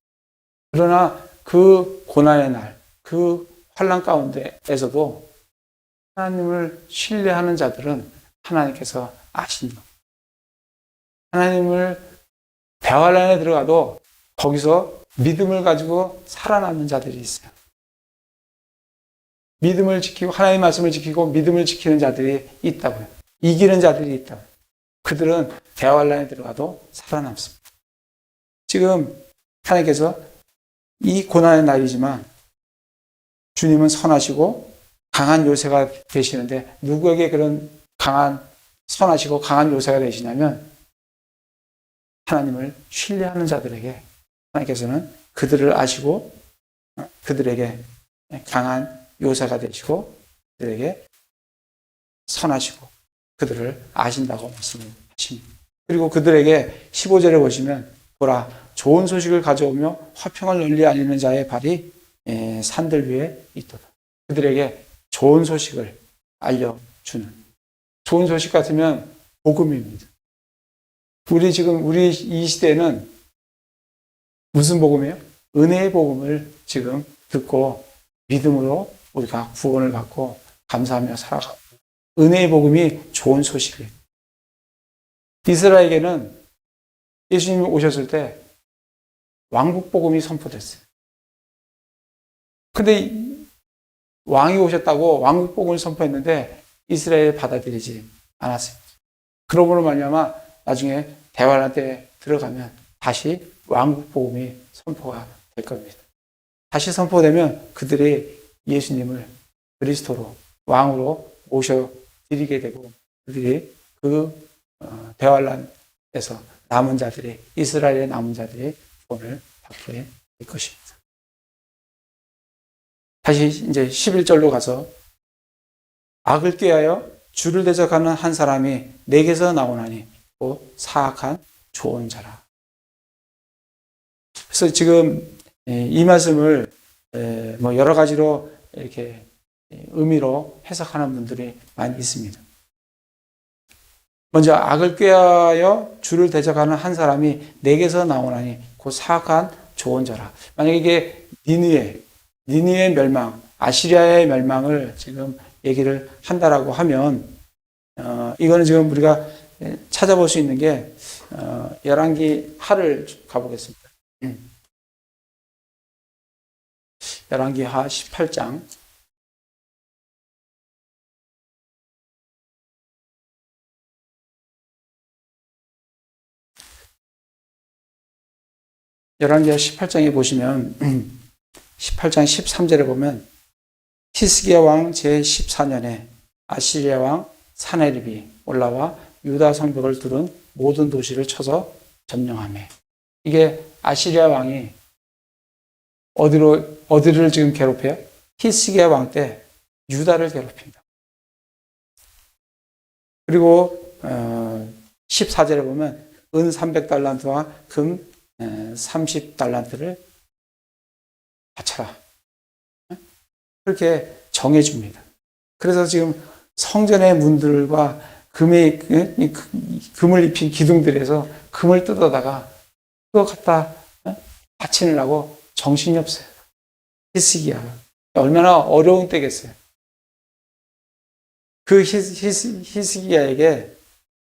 그러나 그 고난의 날, 그 환난 가운데에서도 하나님을 신뢰하는 자들은 하나님께서 아신다. 하나님을 대환란에 들어가도 거기서 믿음을 가지고 살아남는 자들이 있어요. 믿음을 지키고 하나님의 말씀을 지키고 믿음을 지키는 자들이 있다고요. 이기는 자들이 있다고요. 그들은 대환란에 들어가도 살아남습니다. 지금 하나님께서 이 고난의 날이지만 주님은 선하시고 강한 요새가 되시는데 누구에게 그런 강한 선하시고 강한 요새가 되시냐면 하나님을 신뢰하는 자들에게 하나님께서는 그들을 아시고 그들에게 강한 요새가 되시고 그들에게 선하시고 그들을 아신다고 말씀하십니다. 그리고 그들에게 15절에 보시면 보라 좋은 소식을 가져오며 화평을 널리 알리는 자의 발이 산들 위에 있도다. 그들에게 좋은 소식을 알려주는 좋은 소식 같으면 복음입니다. 우리 이 시대는 무슨 복음이에요? 은혜의 복음을 지금 듣고 믿음으로 우리가 구원을 받고 감사하며 살아가고 은혜의 복음이 좋은 소식이에요. 이스라엘에게는 예수님이 오셨을 때 왕국 복음이 선포됐어요. 근데 왕이 오셨다고 왕국 복음을 선포했는데 이스라엘이 받아들이지 않았어요. 그러므로 말미암아 나중에 대환란 때 들어가면 다시 왕국 복음이 선포가 될 겁니다. 다시 선포되면 그들이 예수님을 그리스도로 왕으로 모셔드리게 되고 그들이 그 대환란에서 남은 자들이 이스라엘의 남은 자들이 구원을 받게 될 것입니다. 다시 이제 11절로 가서 악을 꾀하여 주를 대적하는 한 사람이 내게서 나오나니 곧 사악한 좋은 자라. 그래서 지금 이 말씀을 여러 가지로 이렇게 의미로 해석하는 분들이 많이 있습니다. 먼저 악을 꾀하여 주를 대적하는 한 사람이 내게서 나오나니 곧 사악한 좋은 자라. 만약에 이게 니느웨의 멸망, 아시리아의 멸망을 지금 얘기를 한다라고 하면 이거는 지금 우리가 찾아볼 수 있는 게 열왕기 하를 가보겠습니다. 열왕기 하 18장 열왕기하 18장에 보시면 18장 13절에 보면 히스기야 왕 제14년에 아시리아 왕 사네립이 올라와 유다 성벽을 두른 모든 도시를 쳐서 점령하며 이게 아시리아 왕이 어디를 지금 괴롭혀요? 히스기야 왕 때 유다를 괴롭힙니다. 그리고 14절에 보면 은 300달란트와 금 30달란트를 바쳐라. 그렇게 정해줍니다. 그래서 지금 성전의 문들과 금을 입힌 기둥들에서 금을 뜯어다가 그거 갖다 바치느라고 정신이 없어요. 히스기야. 얼마나 어려운 때겠어요. 그 히스기야에게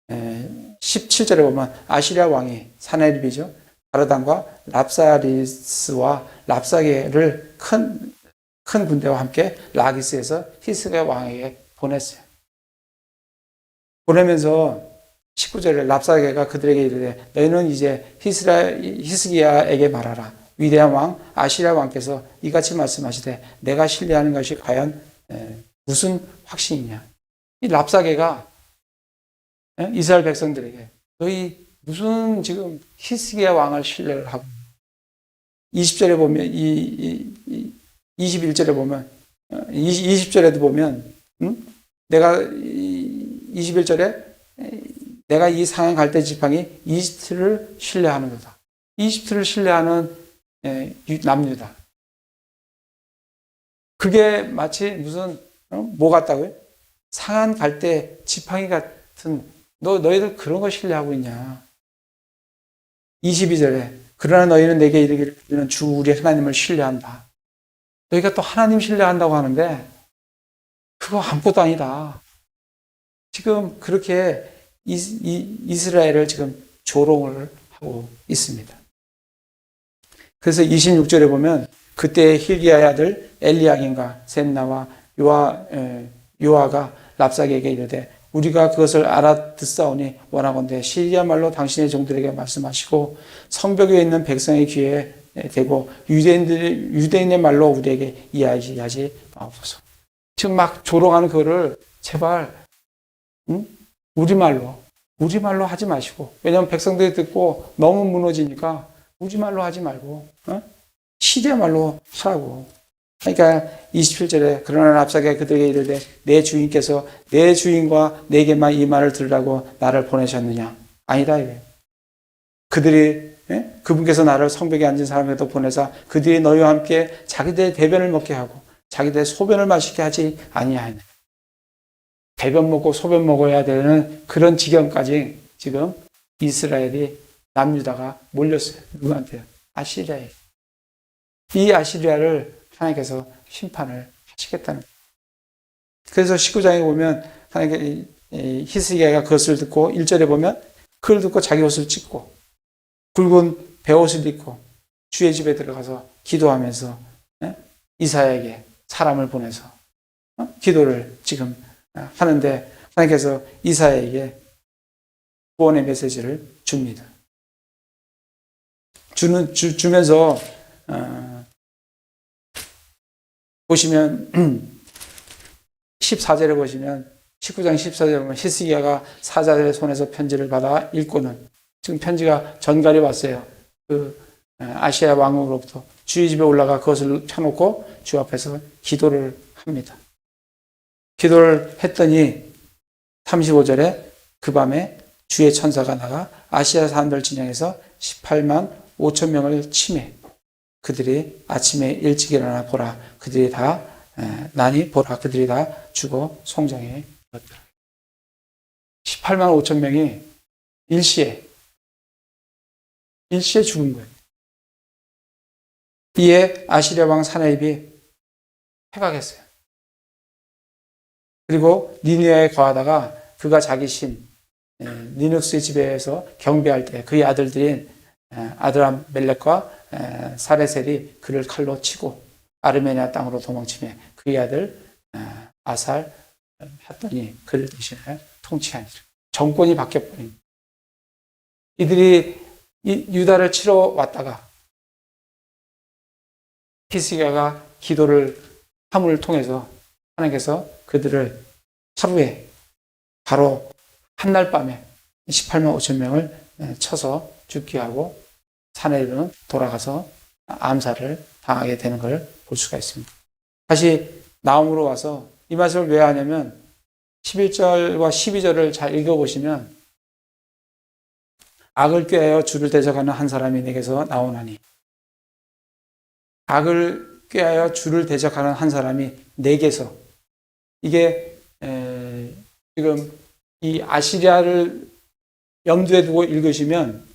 17절에 보면 아시리아 왕이 사네립이죠. 가르단과 랍사리스와 랍사게를 큰 군대와 함께 라기스에서 히스기야 왕에게 보냈어요. 보내면서 19절에 랍사게가 그들에게 이르되 너희는 이제 히스기야에게 말하라. 위대한 왕 아시리아 왕께서 이같이 말씀하시되 내가 신뢰하는 것이 과연 무슨 확신이냐. 이 랍사게가 이스라엘 백성들에게 너희 무슨 지금 히스기야 왕을 신뢰를 하고 20절에 보면 21절에 보면 20절에도 보면 내가 21절에 내가 이 상한 갈대 지팡이 이집트를 신뢰하는 거다. 이집트를 신뢰하는 남유다. 그게 마치 무슨 뭐 같다고요? 상한 갈대 지팡이 같은 너희들 그런 거 신뢰하고 있냐? 22절에 그러나 너희는 내게 이르기를 우리는 주 우리 하나님을 신뢰한다. 너희가 또 하나님 신뢰한다고 하는데 그거 아무것도 아니다. 지금 그렇게 이스라엘을 지금 조롱을 하고 있습니다. 그래서 26절에 보면 그때 힐기야의 아들 엘리야긴과 셈나와 요아가 랍사게에게 이르되 우리가 그것을 알아듣사오니 원하건대 시리아 말로 당신의 종들에게 말씀하시고 성벽에 있는 백성의 귀에 대고 유대인의 말로 우리에게 이해하지 마옵소서. 지금 막 조롱하는 그거를 제발 우리말로 하지 마시고, 왜냐하면 백성들이 듣고 너무 무너지니까 우리말로 하지 말고 시대말로 하라고. 그러니까 27절에 그러나 랍사게가 그들에게 이르되 내 주인께서 내 주인과 내게만 이 말을 들으라고 나를 보내셨느냐? 아니다 이거예요. 그들이 그분께서 나를 성벽에 앉은 사람에게도 보내사 그들이 너희와 함께 자기들의 대변을 먹게 하고 자기들의 소변을 마시게 하지 아니하느냐. 대변 먹고 소변 먹어야 되는 그런 지경까지 지금 이스라엘이 남유다가 몰렸어요. 누구한테요? 아시리아에. 이 아시리아를 하나님께서 심판을 하시겠다는 거예요. 그래서 19장에 보면 하나님께 히스기야가 그것을 듣고 1절에 보면 그걸 듣고 자기 옷을 찢고 굵은 베옷을 입고 주의 집에 들어가서 기도하면서 이사야에게 사람을 보내서 기도를 지금 하는데 하나님께서 이사야에게 구원의 메시지를 줍니다. 주면서 보시면 14절에 보시면 19장 14절에 보면 히스기야가 사자들의 손에서 편지를 받아 읽고는 지금 편지가 전갈이 왔어요. 그 아시아 왕으로부터 주의 집에 올라가 그것을 펴놓고 주 앞에서 기도를 합니다. 기도를 했더니 35절에 그 밤에 주의 천사가 나가 아시아 사람들 진영에서 18만 5천 명을 치매 그들이 아침에 일찍 일어나 보라 그들이 다 나니 보라 그들이 다 죽어 송장에 넣었더라. 18만 5천 명이 일시에 죽은 거예요. 이에 아시리아 왕 사나입이 패각했어요. 그리고 니느웨에 거하다가 그가 자기 신 니눅스의 집에서 경배할 때 그의 아들들인 아드람멜렉과 사레셀이 그를 칼로 치고 아르메니아 땅으로 도망치며 그의 아들 아살 했더니 그를 대신해 통치하니라. 정권이 바뀌어버린 이들이 유다를 치러 왔다가 히스기야가 기도를 함을 통해서 하나님께서 그들을 하루에 바로 한날 밤에 18만 5천 명을 쳐서 죽게 하고 사내들은 돌아가서 암살을 당하게 되는 걸 볼 수가 있습니다. 다시 나움으로 와서 이 말씀을 왜 하냐면 11절과 12절을 잘 읽어보시면 악을 꾀하여 주를 대적하는 한 사람이 내게서 나오나니 악을 꾀하여 주를 대적하는 한 사람이 내게서 이게 지금 이 아시리아를 염두에 두고 읽으시면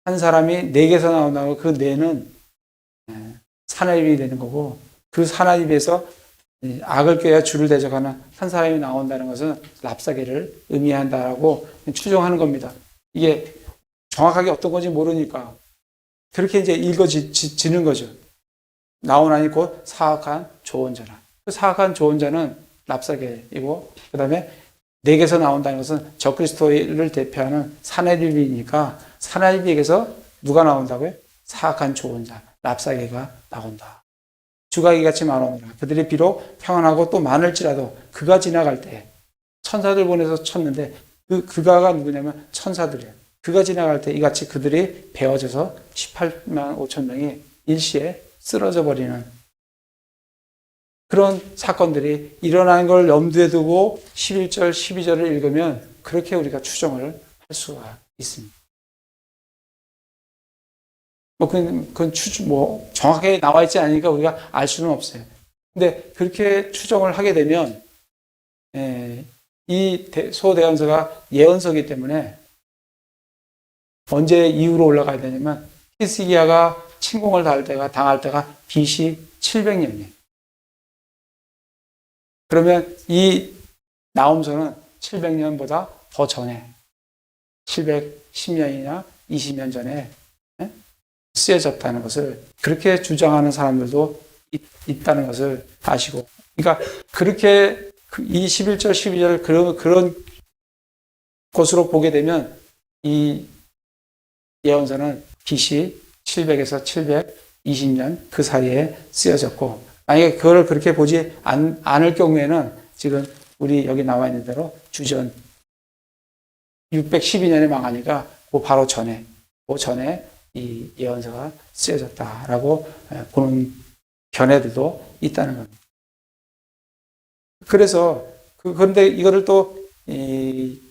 한 사람이 내게서 나온다고 그 내는 사나입이 되는 거고 그 사나입에서 악을 꾀하여 주를 대적하는 한 사람이 나온다는 것은 랍사게를 의미한다라고 추정하는 겁니다. 이게 정확하게 어떤 건지 모르니까 그렇게 이제 읽어지는 거죠. 나오나니 곧 사악한 조언자라. 그 사악한 조언자는 랍사게이고 그 다음에 내게서 나온다는 것은 적그리스도를 대표하는 사나입이니까 사나입에게서 누가 나온다고요? 사악한 조언자 랍사게가 나온다. 주가기 같이 많으니라. 그들이 비록 평안하고 또 많을지라도 그가 지나갈 때 천사들 보내서 쳤는데 그가가 누구냐면 천사들이에요. 그가 지나갈 때 이같이 그들이 베어져서 18만 5천 명이 일시에 쓰러져 버리는 그런 사건들이 일어나는 걸 염두에 두고 11절, 12절을 읽으면 그렇게 우리가 추정을 할 수가 있습니다. 그건 정확하게 나와 있지 않으니까 우리가 알 수는 없어요. 근데 그렇게 추정을 하게 되면, 이 소대언서가 예언서이기 때문에 언제 이후로 올라가야 되냐면, 히스기야가 침공을 당할 때가 BC 700년이에요. 그러면 이 나홈서는 700년보다 더 전에, 710년이나 20년 전에 쓰여졌다는 것을 그렇게 주장하는 사람들도 있다는 것을 아시고 그러니까 그렇게 이 11절 12절 그런 것으로 보게 되면 이 예언서는 BC 700에서 720년 그 사이에 쓰여졌고 만약에 그걸 그렇게 보지 않을 경우에는 지금 우리 여기 나와 있는 대로 주전 612년에 망하니까 그 바로 전에, 그 전에 이 예언서가 쓰여졌다라고 보는 견해들도 있다는 겁니다. 그래서 그런데 이거를 또 이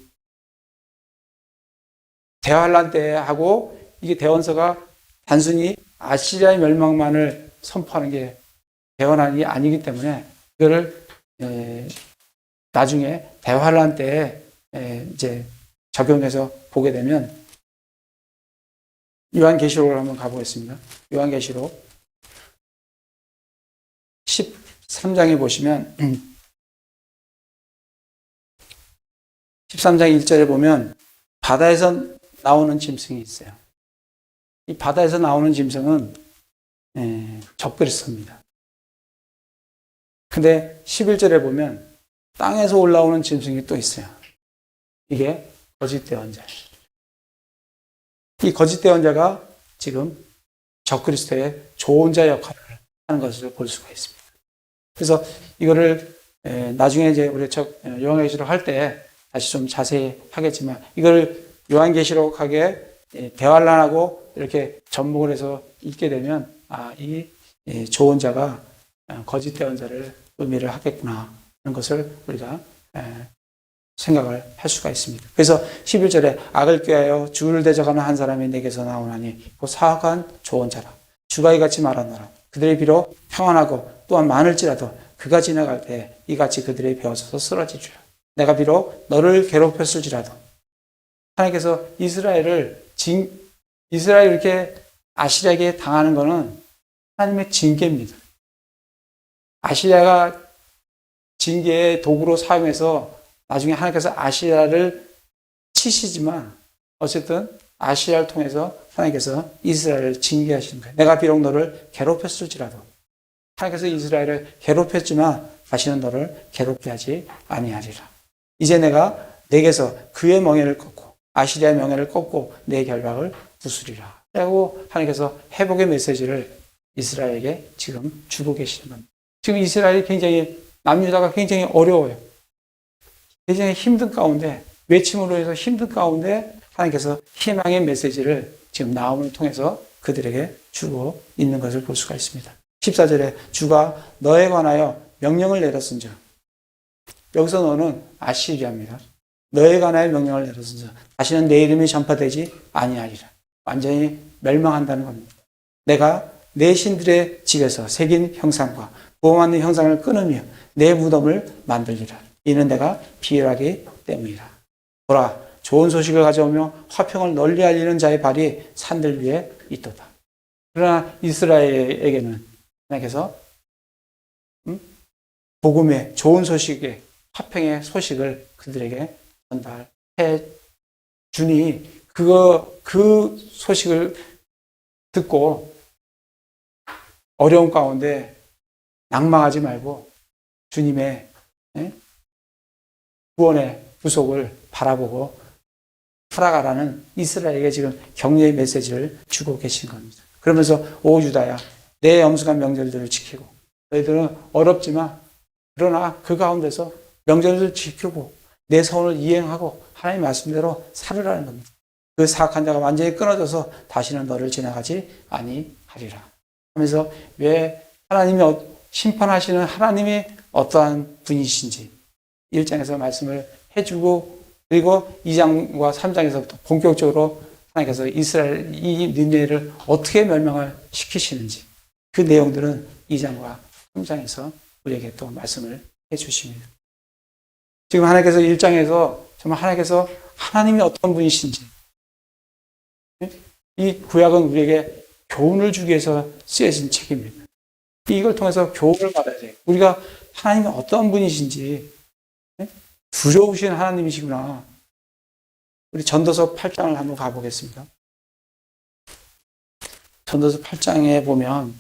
대환란 때 하고 이게 대원서가 단순히 아시리아의 멸망만을 선포하는 게 대환란이 아니기 때문에 이거를 나중에 대환란 때 이제 적용해서 보게 되면 요한계시록을 한번 가보겠습니다. 요한계시록 13장에 보시면 13장 1절에 보면 바다에서 나오는 짐승이 있어요. 이 바다에서 나오는 짐승은 적그리스도입니다. 근데 11절에 보면 땅에서 올라오는 짐승이 또 있어요. 이게 거짓 대언자예요. 이 거짓 대언자가 지금 적그리스도의 조언자 역할을 하는 것을 볼 수가 있습니다. 그래서 이거를 나중에 이제 우리 요한계시록 할 때 다시 좀 자세히 하겠지만 이걸 요한계시록하게 대환란하고 이렇게 접목을 해서 읽게 되면 이 조언자가 거짓 대언자를 의미를 하겠구나 하는 것을 우리가 생각을 할 수가 있습니다. 그래서 11절에 악을 꾀하여 주를 대적하는 한 사람이 내게서 나오나니 그 사악한 조언자라. 주가 이같이 말하노라. 그들의 비록 평안하고 또한 많을지라도 그가 지나갈 때 이같이 그들의 베어져서 쓰러지리라. 내가 비록 너를 괴롭혔을지라도 하나님께서 이스라엘이 이렇게 아시리아에게 당하는 것은 하나님의 징계입니다. 아시리아가 징계의 도구로 사용해서 나중에 하나님께서 아시리아를 치시지만 어쨌든 아시리아를 통해서 하나님께서 이스라엘을 징계하시는 거예요. 내가 비록 너를 괴롭혔을지라도 하나님께서 이스라엘을 괴롭혔지만 다시는 너를 괴롭게 하지 아니하리라. 이제 내가 내게서 그의 멍에를 꺾고 아시리아의 명예를 꺾고 내 결박을 부수리라. 라고 하나님께서 회복의 메시지를 이스라엘에게 지금 주고 계시는 겁니다. 지금 이스라엘이 굉장히 남유다가 굉장히 어려워요. 굉장히 힘든 가운데 외침으로 해서 힘든 가운데 하나님께서 희망의 메시지를 지금 나음을 통해서 그들에게 주고 있는 것을 볼 수가 있습니다. 14절에 주가 너에 관하여 명령을 내렸은즉 여기서 너는 아시리아입니다. 너에 관하여 명령을 내렸은즉 다시는 내 이름이 전파되지 아니하리라. 완전히 멸망한다는 겁니다. 내가 내 신들의 집에서 새긴 형상과 부어맞는 형상을 끊으며 내 무덤을 만들리라. 이는 내가 비열하기 때문이라. 보라, 좋은 소식을 가져오며 화평을 널리 알리는 자의 발이 산들 위에 있도다. 그러나 이스라엘에게는 하나님께서 복음의 좋은 소식의 화평의 소식을 그들에게 전달해 주니 그 소식을 듣고 어려운 가운데 낙망하지 말고 주님의 구원의 구속을 바라보고 살아가라는 이스라엘에게 지금 격려의 메시지를 주고 계신 겁니다. 그러면서 오 유다야 내 엄숙한 명절들을 지키고 너희들은 어렵지만 그러나 그 가운데서 명절을 지키고 내 선을 이행하고 하나님 말씀대로 살으라는 겁니다. 그 사악한 자가 완전히 끊어져서 다시는 너를 지나가지 아니하리라 하면서 왜 하나님이 심판하시는 하나님이 어떠한 분이신지 1장에서 말씀을 해주고 그리고 2장과 3장에서부터 본격적으로 하나님께서 이스라엘 이 니네를 어떻게 멸망을 시키시는지 그 내용들은 2장과 3장에서 우리에게 또 말씀을 해주십니다. 지금 하나님께서 1장에서 정말 하나님께서 하나님이 어떤 분이신지 이 구약은 우리에게 교훈을 주기 위해서 쓰여진 책입니다. 이걸 통해서 교훈을 받아야 돼요. 우리가 하나님이 어떤 분이신지 두려우신 하나님이시구나. 우리 전도서 8장을 한번 가보겠습니다. 전도서 8장에 보면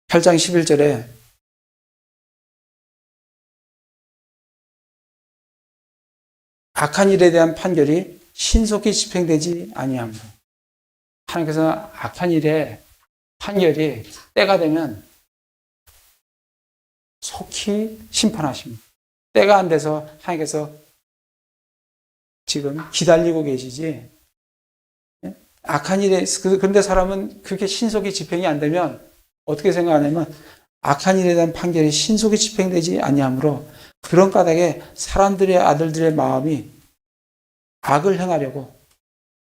(8장 11절에) 악한 일에 대한 판결이 신속히 집행되지 아니하므로 하나님께서 악한 일에 판결이 때가 되면 속히 심판하십니다. 때가 안 돼서 하나님께서 지금 기다리고 계시지. 악한 일에, 그런데 사람은 그렇게 신속히 집행이 안 되면 어떻게 생각하냐면 악한 일에 대한 판결이 신속히 집행되지 아니하므로 그런 까닭에 사람들의 아들들의 마음이 악을 행하려고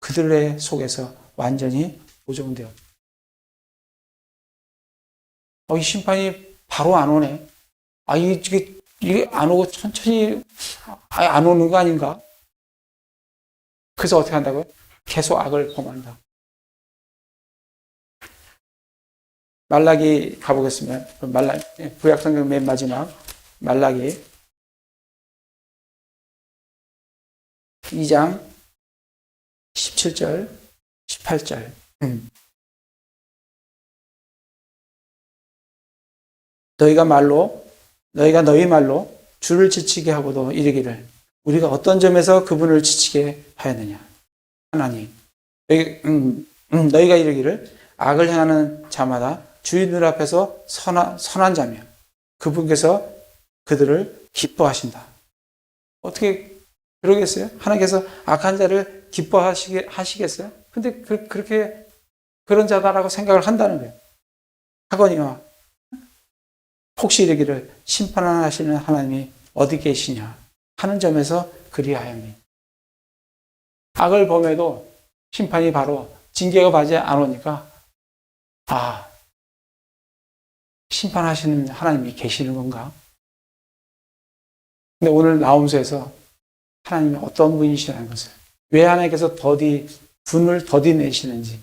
그들의 속에서 완전히 고정되어. 이 심판이 바로 안 오네. 이게 안 오고 천천히 안 오는 거 아닌가? 그래서 어떻게 한다고요? 계속 악을 범한다. 말라기 가보겠습니다. 구약성경 맨 마지막 말라기 2장 17절 18절 너희가 너희 말로 주를 지치게 하고도 이르기를 우리가 어떤 점에서 그분을 지치게 하였느냐. 하나님 너희가 이르기를 악을 행하는 자마다 주인들 앞에서 선한 자며 그분께서 그들을 기뻐하신다. 어떻게 그러겠어요? 하나님께서 악한 자를 기뻐하시겠어요? 근데 그렇게 그런 자다라고 생각을 한다는 거예요. 하거니와 혹시 이르기를 심판하시는 하나님이 어디 계시냐 하는 점에서 그리하였니. 악을 범해도 심판이 바로 징계가 바지 안 오니까 심판하시는 하나님이 계시는 건가? 근데 오늘 나옴서에서 하나님이 어떤 분이시라는 것을 왜 하나님께서 분을 더디 내시는지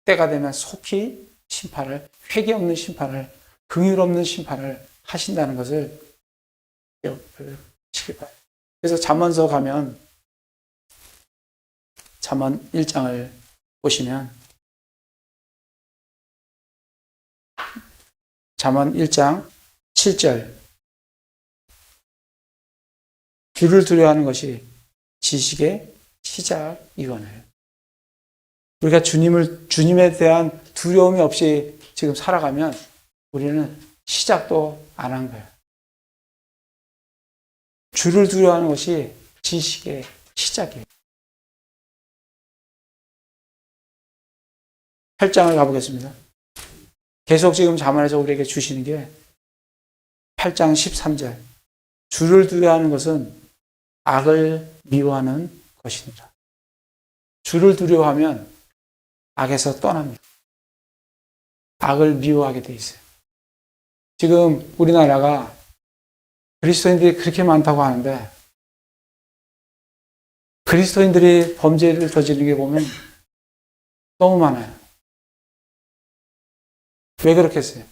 때가 되면 속히 심판을 회개 없는 심판을 긍휼 없는 심판을 하신다는 것을 기억하시기 바랍니다. 그래서 잠언서 가면 잠언 1장을 보시면 잠언 1장 7절 주를 두려워하는 것이 지식의 시작이거늘. 우리가 주님에 대한 두려움이 없이 지금 살아가면 우리는 시작도 안 한 거예요. 주를 두려워하는 것이 지식의 시작이에요. 8장을 가보겠습니다. 계속 지금 잠언에서 우리에게 주시는 게 8장 13절. 주를 두려워하는 것은 악을 미워하는 것입니다. 주를 두려워하면 악에서 떠납니다. 악을 미워하게 돼 있어요. 지금 우리나라가 그리스도인들이 그렇게 많다고 하는데 그리스도인들이 범죄를 저지르는 게 보면 너무 많아요. 왜 그렇겠어요?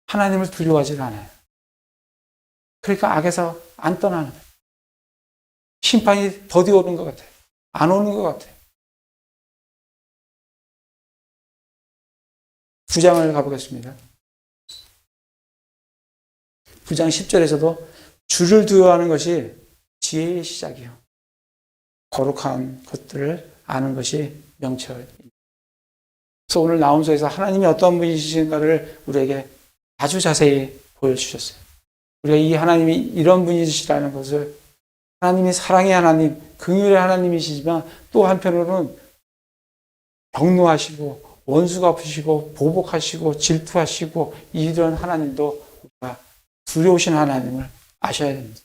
하나님을 두려워하지 않아요. 그러니까 악에서 안 떠나는 거예요. 심판이 더디 오는 것 같아요. 안 오는 것 같아요. 9장을 가보겠습니다. 9장 10절에서도 주를 두려워하는 것이 지혜의 시작이요. 거룩한 것들을 아는 것이 명철입니다. 그래서 오늘 나옴서에서 하나님이 어떤 분이신가를 우리에게 아주 자세히 보여주셨어요. 우리가 이 하나님이 이런 분이시라는 것을 하나님이 사랑의 하나님, 긍휼의 하나님이시지만 또 한편으로는 경노하시고 원수 갚으시고 보복하시고 질투하시고 이런 하나님도 우리가 두려우신 하나님을 아셔야 됩니다.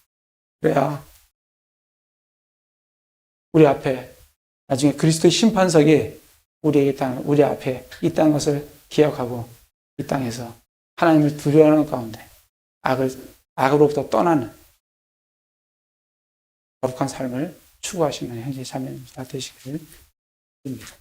그래야 우리 앞에 나중에 그리스도의 심판석이 우리 앞에 있다는 것을 기억하고 이 땅에서 하나님을 두려워하는 가운데 악으로부터 떠나는 거룩한 삶을 추구하시는 형제 자매님 다 되시기를 바랍니다.